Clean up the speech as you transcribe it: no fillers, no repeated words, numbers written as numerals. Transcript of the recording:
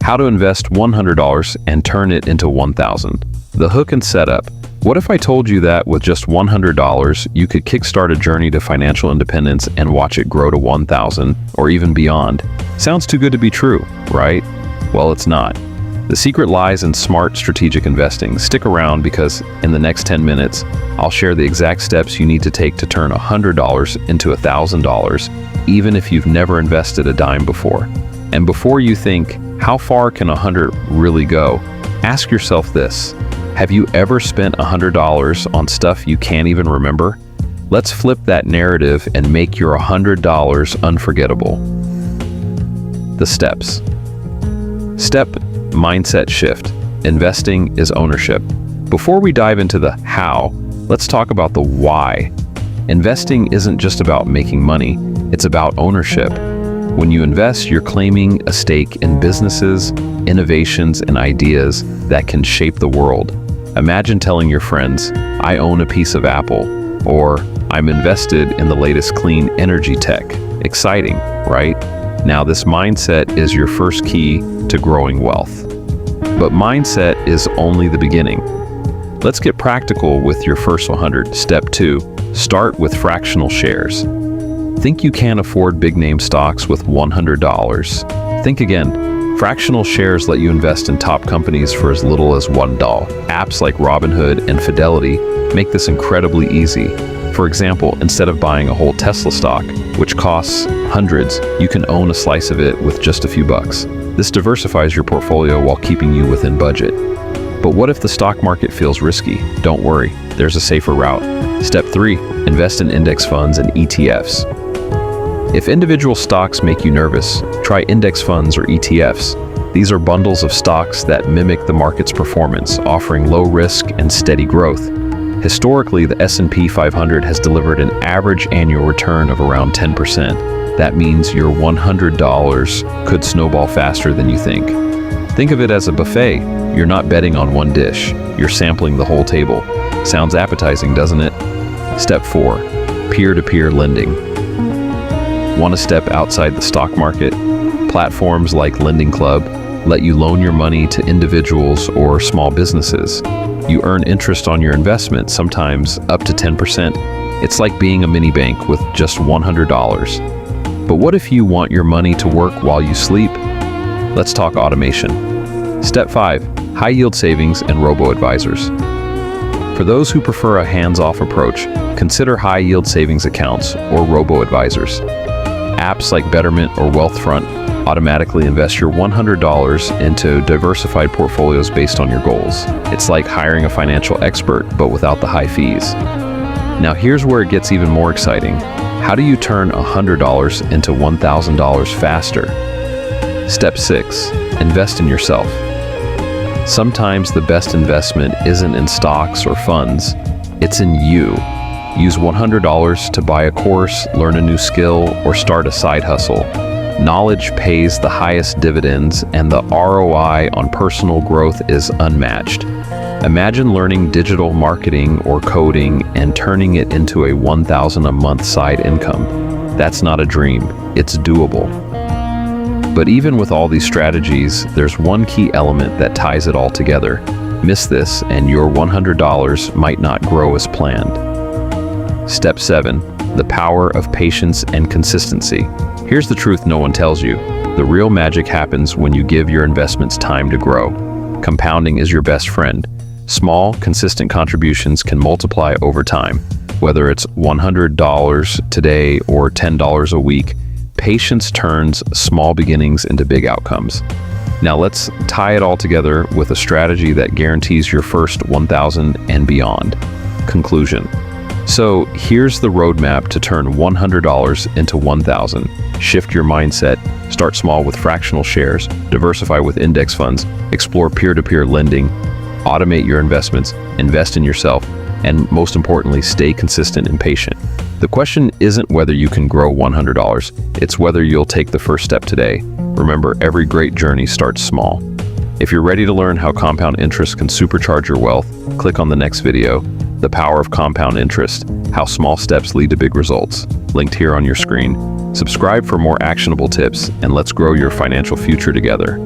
How to invest $100 and turn it into $1,000. The hook and setup. What if I told you that with just $100, you could kickstart a journey to financial independence and watch it grow to $1,000 or even beyond? Sounds too good to be true, right? Well, it's not. The secret lies in smart strategic investing. Stick around because in the next 10 minutes, I'll share the exact steps you need to take to turn $100 into $1,000, even if you've never invested a dime before. And before you think, how far can 100 really go? Ask yourself this. Have you ever spent $100 on stuff you can't even remember? Let's flip that narrative and make your $100 unforgettable. The steps. Step: mindset shift. Investing is ownership. Before we dive into the how, let's talk about the why. Investing isn't just about making money, it's about ownership. When you invest, you're claiming a stake in businesses, innovations, and ideas that can shape the world. Imagine telling your friends, "I own a piece of Apple," or "I'm invested in the latest clean energy tech." Exciting, right? Now, this mindset is your first key to growing wealth. But mindset is only the beginning. Let's get practical with your first 100. Step 2, start with fractional shares. Think you can't afford big-name stocks with $100? Think again. Fractional shares let you invest in top companies for as little as $1. Apps like Robinhood and Fidelity make this incredibly easy. For example, instead of buying a whole Tesla stock, which costs hundreds, you can own a slice of it with just a few bucks. This diversifies your portfolio while keeping you within budget. But what if the stock market feels risky? Don't worry, there's a safer route. Step 3, invest in index funds and ETFs. If individual stocks make you nervous, try index funds or ETFs. These are bundles of stocks that mimic the market's performance, offering low risk and steady growth. Historically, the S&P 500 has delivered an average annual return of around 10%. That means your $100 could snowball faster than you think. Think of it as a buffet. You're not betting on one dish, you're sampling the whole table. Sounds appetizing, doesn't it? Step 4, peer-to-peer lending. Want to step outside the stock market? Platforms like Lending Club let you loan your money to individuals or small businesses. You earn interest on your investment, sometimes up to 10%. It's like being a mini bank with just $100. But what if you want your money to work while you sleep? Let's talk automation. Step 5, high-yield savings and robo-advisors. For those who prefer a hands-off approach, consider high-yield savings accounts or robo-advisors. Apps like Betterment or Wealthfront automatically invest your $100 into diversified portfolios based on your goals. It's like hiring a financial expert, but without the high fees. Now here's where it gets even more exciting. How do you turn $100 into $1,000 faster? Step 6, invest in yourself. Sometimes the best investment isn't in stocks or funds, it's in you. Use $100 to buy a course, learn a new skill, or start a side hustle. Knowledge pays the highest dividends, and the ROI on personal growth is unmatched. Imagine learning digital marketing or coding and turning it into a $1,000 a month side income. That's not a dream, it's doable. But even with all these strategies, there's one key element that ties it all together. Miss this, and your $100 might not grow as planned. Step 7, the power of patience and consistency. Here's the truth no one tells you. The real magic happens when you give your investments time to grow. Compounding is your best friend. Small, consistent contributions can multiply over time. Whether it's $100 today or $10 a week, patience turns small beginnings into big outcomes. Now let's tie it all together with a strategy that guarantees your first $1,000 and beyond. Conclusion. So here's the roadmap to turn $100 into $1,000. Shift your mindset, start small with fractional shares, diversify with index funds, explore peer-to-peer lending, automate your investments, invest in yourself, and most importantly, stay consistent and patient. The question isn't whether you can grow $100, it's whether you'll take the first step today. Remember, every great journey starts small. If you're ready to learn how compound interest can supercharge your wealth, click on the next video, The Power of Compound Interest, How Small Steps Lead to Big Results, linked here on your screen. Subscribe for more actionable tips, and let's grow your financial future together.